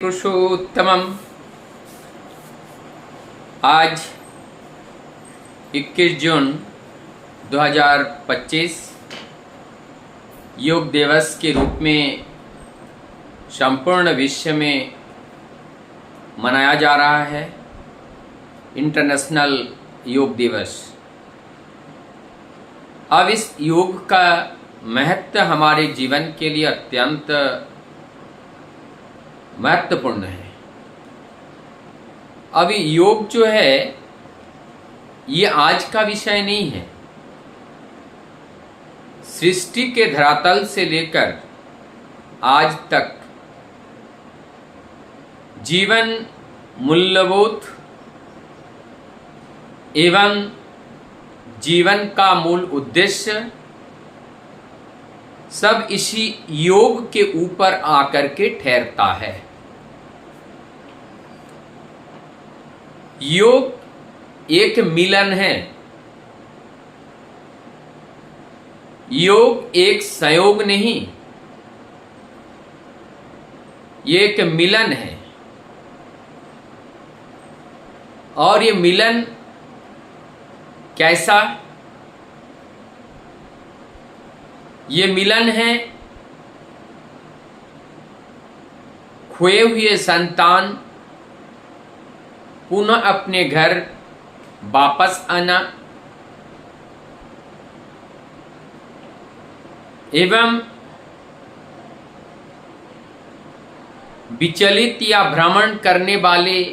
पुरुषोत्तमम। आज 21 जून 2025 योग दिवस के रूप में संपूर्ण विश्व में मनाया जा रहा है इंटरनेशनल योग दिवस। अब इस योग का महत्व हमारे जीवन के लिए अत्यंत महत्वपूर्ण है। अभी योग जो है ये आज का विषय नहीं है। सृष्टि के धरातल से लेकर आज तक जीवन मूल्यबोध एवं जीवन का मूल उद्देश्य सब इसी योग के ऊपर आकर के ठहरता है। योग एक मिलन है, योग एक संयोग नहीं, ये एक मिलन है। और ये मिलन कैसा? ये मिलन है खोए हुए संतान पुनः अपने घर वापस आना एवं विचलित या भ्रमण करने वाले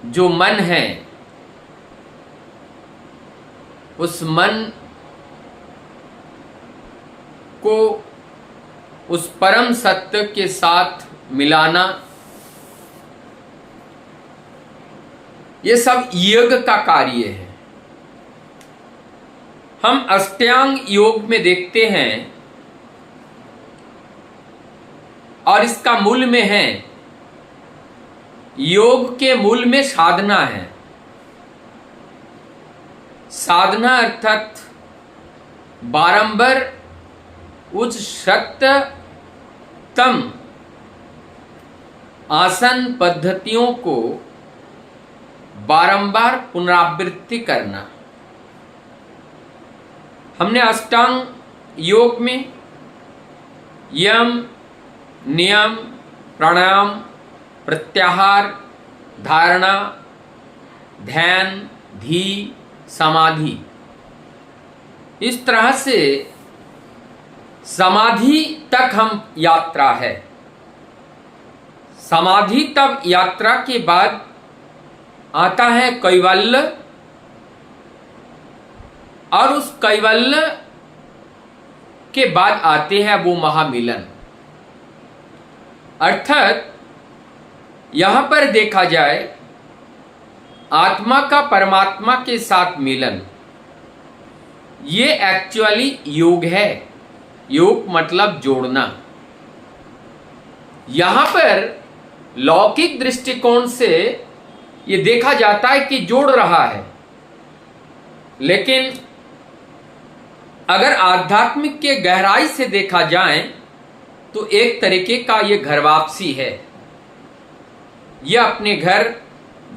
जो मन है उस मन को उस परम सत्य के साथ मिलाना, ये सब योग का कार्य है। हम अष्टांग योग में देखते हैं और इसका मूल में है, योग के मूल में साधना है। साधना अर्थात बारंबार उच्च सत्यतम आसन पद्धतियों को बारंबार पुनरावृत्ति करना। हमने अष्टांग योग में यम, नियम, प्राणायाम, प्रत्याहार, धारणा, ध्यान, धी, समाधि, इस तरह से समाधि तक हम यात्रा है। समाधि तक यात्रा के बाद आता है कैवल्य और उस कैवल्य के बाद आते हैं वो महामिलन। अर्थात यहां पर देखा जाए आत्मा का परमात्मा के साथ मिलन, ये एक्चुअली योग है। योग मतलब जोड़ना। यहां पर लौकिक दृष्टिकोण से ये देखा जाता है कि जोड़ रहा है, लेकिन अगर आध्यात्मिक के गहराई से देखा जाए तो एक तरीके का ये घर वापसी है। ये अपने घर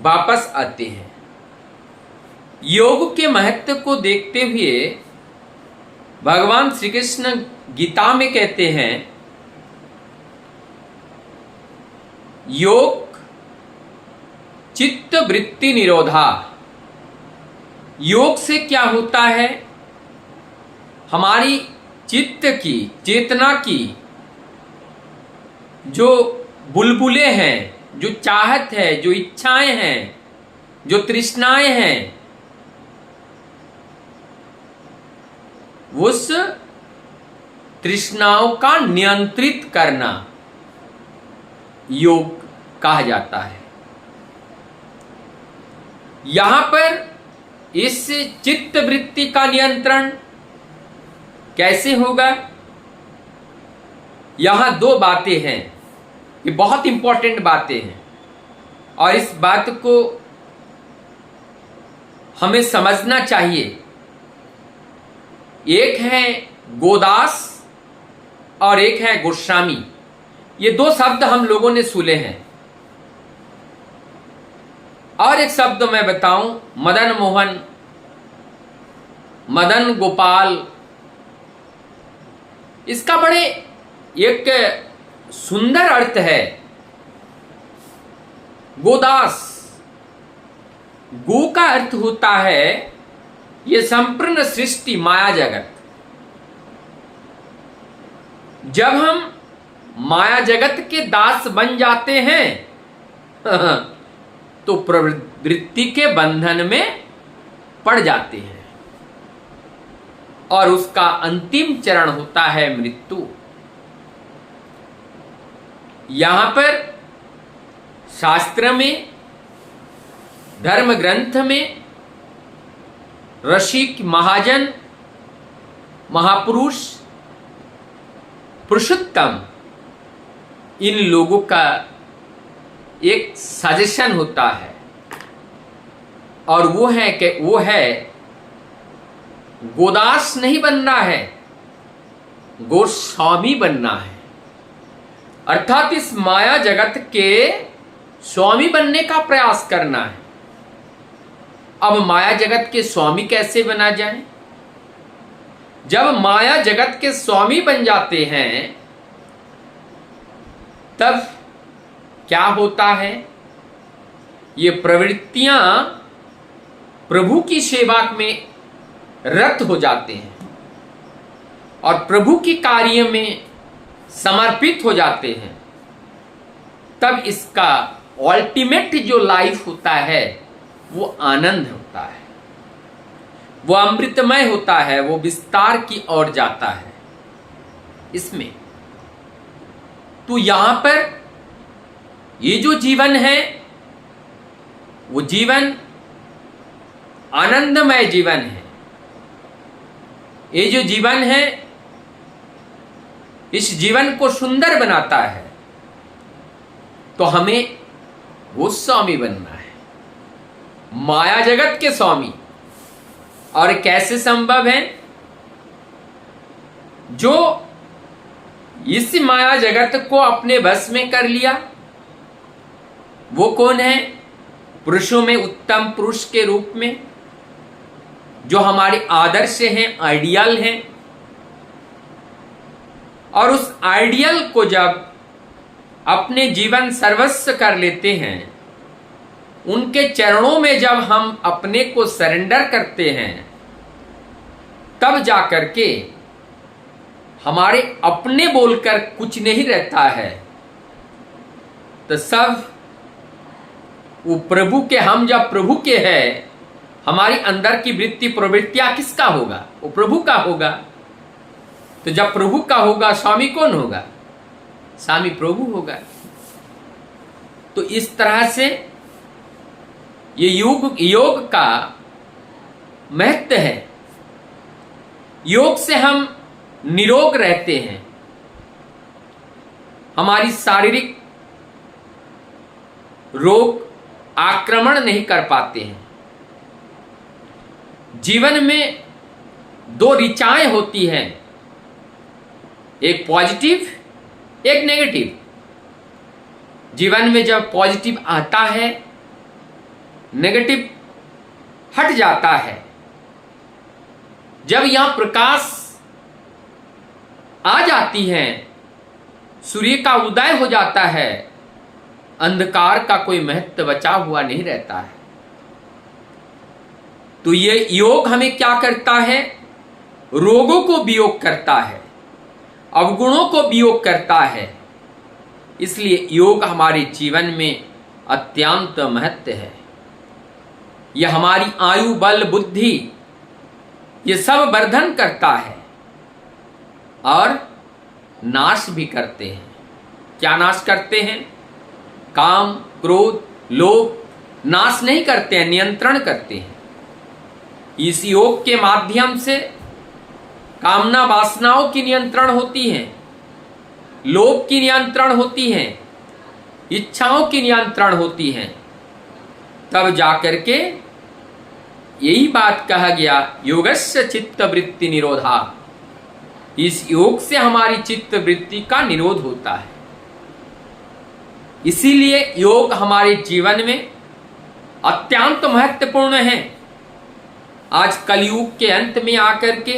वापस आते हैं। योग के महत्व को देखते हुए भगवान श्री कृष्ण गीता में कहते हैं, योग चित्त वृत्ति निरोधा। योग से क्या होता है? हमारी चित्त की, चेतना की जो बुलबुले हैं, जो चाहत है, जो इच्छाएं हैं, जो तृष्णाएं हैं, उस तृष्णाओं का नियंत्रित करना योग कहा जाता है। यहां पर इस चित्त वृत्ति का नियंत्रण कैसे होगा? यहां दो बातें हैं, ये बहुत इंपॉर्टेंट बातें हैं और इस बात को हमें समझना चाहिए। एक है गोदास और एक है गोस्वामी। ये दो शब्द हम लोगों ने सुने हैं। और एक शब्द मैं बताऊं, मदन मोहन, मदन गोपाल, इसका बड़े एक सुंदर अर्थ है। गोदास, गो का अर्थ होता है ये संपूर्ण सृष्टि, माया जगत। जब हम माया जगत के दास बन जाते हैं तो प्रवृत्ति के बंधन में पड़ जाते हैं और उसका अंतिम चरण होता है मृत्यु। यहां पर शास्त्र में, धर्म ग्रंथ में ऋषि, महाजन, महापुरुष, पुरुषोत्तम, इन लोगों का एक सजेशन होता है और वो है गोदास नहीं बनना है, गोस्वामी बनना है। अर्थात इस माया जगत के स्वामी बनने का प्रयास करना है। अब माया जगत के स्वामी कैसे बना जाए? जब माया जगत के स्वामी बन जाते हैं तब क्या होता है? ये प्रवृत्तियां प्रभु की सेवा में रत हो जाते हैं और प्रभु के कार्य में समर्पित हो जाते हैं। तब इसका अल्टीमेट जो लाइफ होता है वो आनंद होता है, वो अमृतमय होता है, वो विस्तार की ओर जाता है। इसमें तो यहां पर ये जो जीवन है वो जीवन आनंदमय जीवन है। ये जो जीवन है इस जीवन को सुंदर बनाता है। तो हमें वो स्वामी बनना है, माया जगत के स्वामी। और कैसे संभव है? जो इस माया जगत को अपने बस में कर लिया, वो कौन है? पुरुषों में उत्तम पुरुष के रूप में जो हमारे आदर्श हैं, आइडियल हैं। और उस आइडियल को जब अपने जीवन सर्वस्व कर लेते हैं, उनके चरणों में जब हम अपने को सरेंडर करते हैं, तब जाकर के हमारे अपने बोलकर कुछ नहीं रहता है। तो सब वो प्रभु के, हम जब प्रभु के हैं, हमारी अंदर की वृत्ति प्रवृत्तियां किसका होगा? वो प्रभु का होगा। तो जब प्रभु का होगा, स्वामी कौन होगा? स्वामी प्रभु होगा। तो इस तरह से ये योग का महत्व है। योग से हम निरोग रहते हैं, हमारी शारीरिक रोग आक्रमण नहीं कर पाते हैं। जीवन में दो ऋचाएं होती हैं, एक पॉजिटिव, एक नेगेटिव। जीवन में जब पॉजिटिव आता है, नेगेटिव हट जाता है। जब यहां प्रकाश आ जाती है, सूर्य का उदय हो जाता है, अंधकार का कोई महत्व बचा हुआ नहीं रहता है। तो ये योग हमें क्या करता है? रोगों को वियोग करता है, अवगुणों को वियोग करता है। इसलिए योग हमारे जीवन में अत्यंत महत्व है। यह हमारी आयु, बल, बुद्धि, ये सब वर्धन करता है और नाश भी करते हैं। क्या नाश करते हैं? काम, क्रोध, लोभ नाश नहीं करते हैं, नियंत्रण करते हैं। इस योग के माध्यम से कामना वासनाओं की नियंत्रण होती है, लोभ की नियंत्रण होती है, इच्छाओं की नियंत्रण होती है। तब जाकर के यही बात कहा गया, योगस्य चित्त वृत्ति निरोधा। इस योग से हमारी चित्त वृत्ति का निरोध होता है। इसीलिए योग हमारे जीवन में अत्यंत महत्वपूर्ण है। आज कलयुग के अंत में आकर के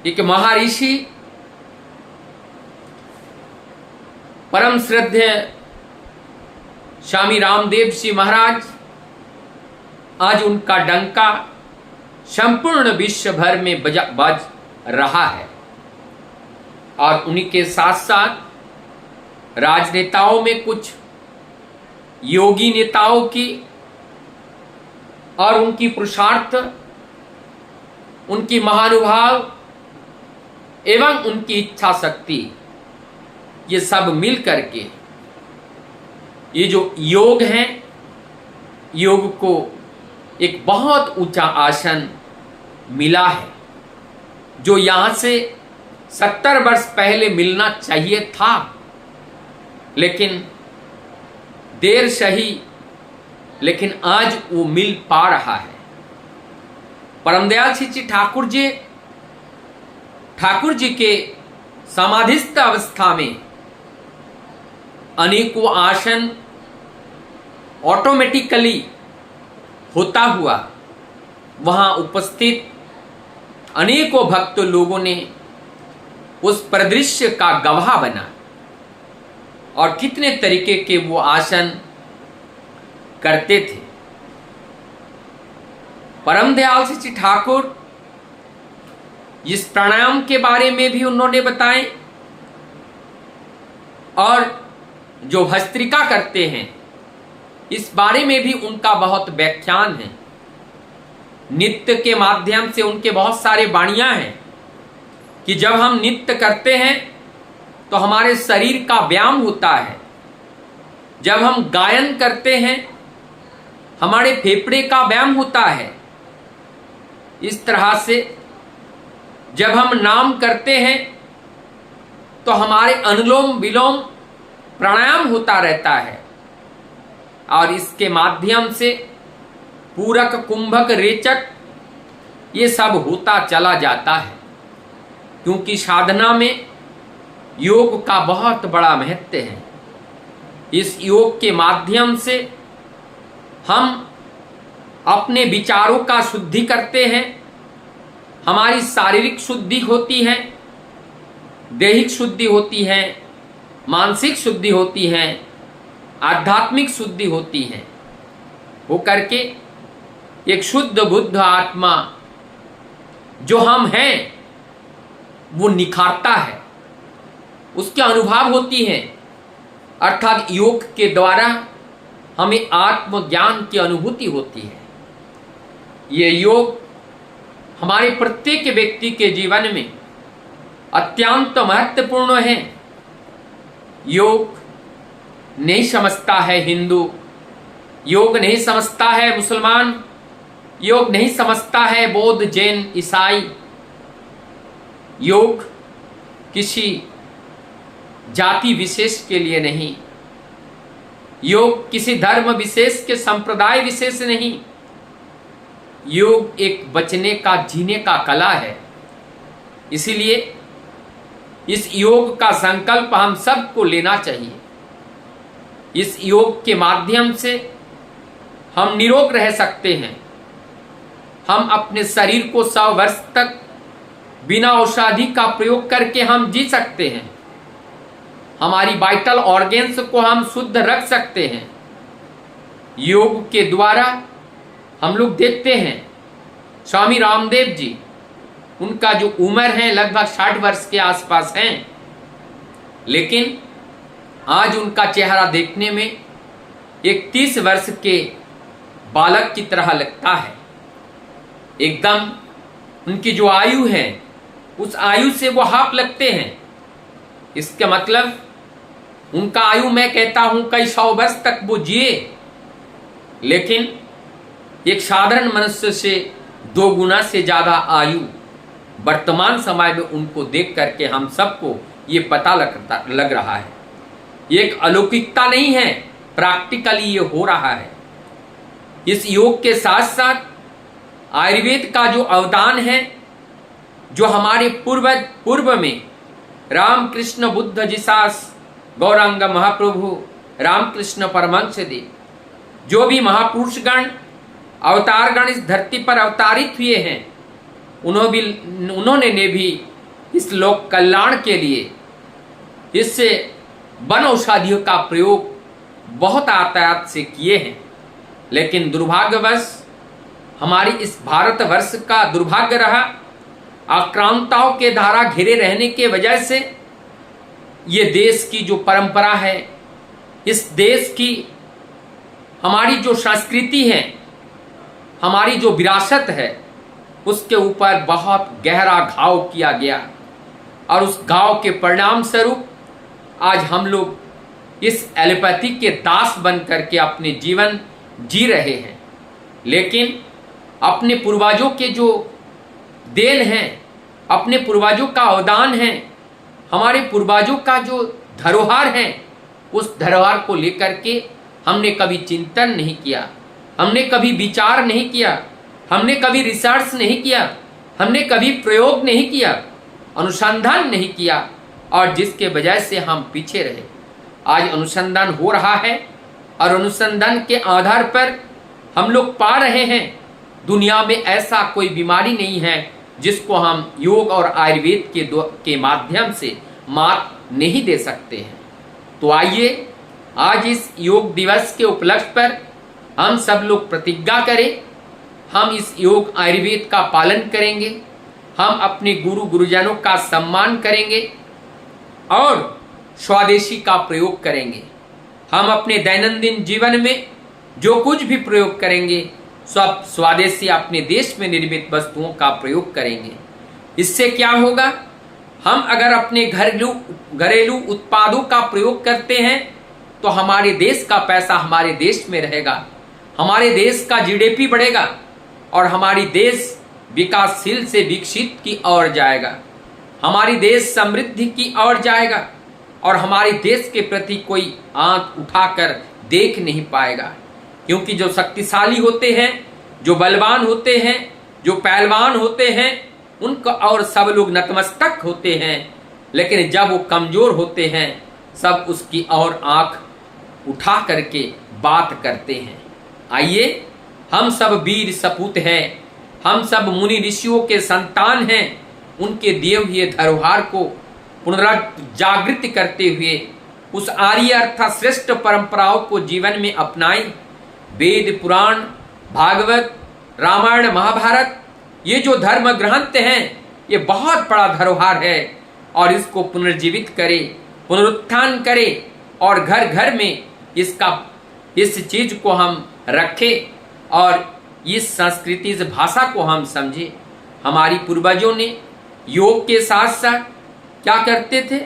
एक महर्षि परम श्रद्धेय स्वामी रामदेव जी महाराज, आज उनका डंका संपूर्ण विश्व भर में बज रहा है। और उन्हीं के साथ साथ राजनेताओं में कुछ योगी नेताओं की और उनकी पुरुषार्थ, उनकी महानुभाव एवं उनकी इच्छा शक्ति, ये सब मिल करके ये जो योग है, योग को एक बहुत ऊंचा आसन मिला है, जो यहाँ से 70 वर्ष पहले मिलना चाहिए था, लेकिन देर सही, लेकिन आज वो मिल पा रहा है। परमदयाल जी ठाकुर जी के समाधिस्थ अवस्था में अनेकों आसन ऑटोमेटिकली होता हुआ वहां उपस्थित अनेकों भक्त लोगों ने उस परिदृश्य का गवाह बना और कितने तरीके के वो आसन करते थे। परमदयाल जी ठाकुर इस प्राणायाम के बारे में भी उन्होंने बताए, और जो भस्त्रिका करते हैं इस बारे में भी उनका बहुत व्याख्यान है। नित्य के माध्यम से उनके बहुत सारे वाणियां हैं कि जब हम नित्य करते हैं तो हमारे शरीर का व्यायाम होता है, जब हम गायन करते हैं हमारे फेफड़े का व्यायाम होता है, इस तरह से जब हम नाम करते हैं तो हमारे अनुलोम विलोम प्राणायाम होता रहता है, और इसके माध्यम से पूरक कुंभक रेचक ये सब होता चला जाता है, क्योंकि साधना में योग का बहुत बड़ा महत्व है। इस योग के माध्यम से हम अपने विचारों का शुद्धि करते हैं, हमारी शारीरिक शुद्धि होती है, दैहिक शुद्धि होती है, मानसिक शुद्धि होती है, आध्यात्मिक शुद्धि होती है, हो करके एक शुद्ध बुद्ध आत्मा जो हम हैं वो निखारता है, उसके अनुभव होती है। अर्थात योग के द्वारा हमें आत्मज्ञान की अनुभूति होती है। ये योग हमारे प्रत्येक व्यक्ति के जीवन में अत्यंत महत्वपूर्ण है। योग नहीं समझता है हिंदू, योग नहीं समझता है मुसलमान, योग नहीं समझता है बौद्ध, जैन, ईसाई। योग किसी जाति विशेष के लिए नहीं, योग किसी धर्म विशेष के संप्रदाय विशेष नहीं, योग एक बचने का, जीने का कला है। इसीलिए इस योग का संकल्प हम सबको लेना चाहिए। इस योग के माध्यम से हम निरोग रह सकते हैं, हम अपने शरीर को 100 वर्ष तक बिना औषधि का प्रयोग करके हम जी सकते हैं, हमारी वाइटल ऑर्गेन्स को हम शुद्ध रख सकते हैं। योग के द्वारा हम लोग देखते हैं स्वामी रामदेव जी, उनका जो उम्र है लगभग 60 वर्ष के आसपास हैं, लेकिन आज उनका चेहरा देखने में एक 30 वर्ष के बालक की तरह लगता है। एकदम उनकी जो आयु है उस आयु से वो हाफ लगते हैं। इसका मतलब उनका आयु मैं कहता हूं कई 100 वर्ष तक वो जिए, लेकिन एक साधारण मनुष्य से 2 गुना से ज्यादा आयु वर्तमान समय में उनको देख करके हम सबको ये पता लग रहा है। ये एक अलौकिकता नहीं है, प्रैक्टिकली ये हो रहा है। इस योग के साथ साथ आयुर्वेद का जो अवदान है, जो हमारे पूर्व में रामकृष्ण बुद्ध जिसास, गौरांग महाप्रभु, रामकृष्ण परमहंस देव, जो भी महापुरुषगण अवतारगण इस धरती पर अवतारित हुए हैं, उन्होंने ने भी इस लोक कल्याण के लिए इससे वन औषधियों का प्रयोग बहुत आयात से किए हैं। लेकिन दुर्भाग्यवश हमारी इस भारतवर्ष का दुर्भाग्य रहा, आक्रांताओं के धारा घिरे रहने के वजह से ये देश की जो परंपरा है, इस देश की हमारी जो संस्कृति है, हमारी जो विरासत है, उसके ऊपर बहुत गहरा घाव किया गया और उस घाव के परिणाम स्वरूप आज हम लोग इस एलोपैथी के दास बन करके अपने जीवन जी रहे हैं। लेकिन अपने पूर्वजों के जो देन हैं, अपने पूर्वजों का अवदान है, हमारे पूर्वजों का जो धरोहर है, उस धरोहर को लेकर के हमने कभी चिंतन नहीं किया, हमने कभी विचार नहीं किया, हमने कभी रिसर्च नहीं किया, हमने कभी प्रयोग नहीं किया, अनुसंधान नहीं किया, और जिसके वजह से हम पीछे रहे। आज अनुसंधान हो रहा है और अनुसंधान के आधार पर हम लोग पा रहे हैं दुनिया में ऐसा कोई बीमारी नहीं है जिसको हम योग और आयुर्वेद के माध्यम से मात नहीं दे सकते हैं। तो आइए आज इस योग दिवस के उपलक्ष्य पर हम सब लोग प्रतिज्ञा करें, हम इस योग आयुर्वेद का पालन करेंगे, हम अपने गुरु गुरुजनों का सम्मान करेंगे और स्वदेशी का प्रयोग करेंगे। हम अपने दैनंदिन जीवन में जो कुछ भी प्रयोग करेंगे सब स्वदेशी अपने देश में निर्मित वस्तुओं का प्रयोग करेंगे। इससे क्या होगा, हम अगर अपने घरेलू उत्पादों का प्रयोग करते हैं तो हमारे देश का पैसा हमारे देश में रहेगा, हमारे देश का जीडीपी बढ़ेगा और हमारी देश विकासशील से विकसित की ओर जाएगा, हमारी देश समृद्धि की ओर जाएगा और हमारे देश के प्रति कोई आंख उठाकर देख नहीं पाएगा। क्योंकि जो शक्तिशाली होते हैं, जो बलवान होते हैं, जो पहलवान होते हैं, उनका और सब लोग नतमस्तक होते हैं, लेकिन जब वो कमजोर होते हैं सब उसकी और आंख उठा करके बात करते हैं। आइए हम सब वीर सपूत हैं, हम सब मुनि ऋषियों के संतान हैं, उनके दिए हुए धरोहर को पुनर्जागृत करते हुए उस आर्य अर्थात श्रेष्ठ परंपराओं को जीवन में अपनाएं। वेद पुराण भागवत रामायण महाभारत ये जो धर्म ग्रंथ हैं ये बहुत बड़ा धरोहर है और इसको पुनर्जीवित करें, पुनरुत्थान करें और घर घर में इस चीज को हम रखें और इस संस्कृति इस भाषा को हम समझें। हमारी पूर्वजों ने योग के साथ साथ क्या करते थे,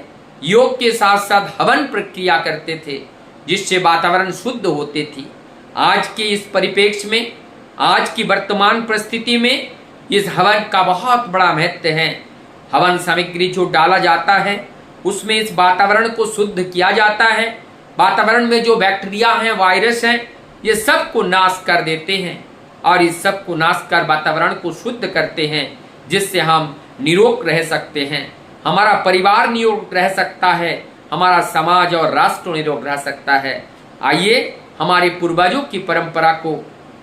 योग के साथ साथ हवन प्रक्रिया करते थे जिससे वातावरण शुद्ध होती थी। आज के इस परिप्रेक्ष्य में, आज की वर्तमान परिस्थिति में इस हवन का बहुत बड़ा महत्व है। हवन सामग्री जो डाला जाता है उसमें इस वातावरण को शुद्ध किया जाता है। वातावरण में जो बैक्टीरिया हैं, वायरस हैं, ये सब को नाश कर देते हैं और इस सब को नाश कर वातावरण को शुद्ध करते हैं जिससे हम निरोग रह सकते हैं, हमारा परिवार निरोग रह सकता है, हमारा समाज और राष्ट्र निरोग रह सकता है। आइए हमारे पूर्वजों की परंपरा को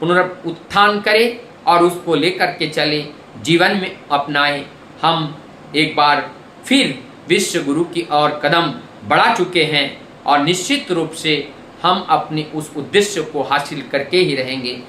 पुनरुत्थान करें और उसको लेकर के चले, जीवन में अपनाएं। हम एक बार फिर विश्व गुरु की ओर कदम बढ़ा चुके हैं और निश्चित रूप से हम अपने उस उद्देश्य को हासिल करके ही रहेंगे।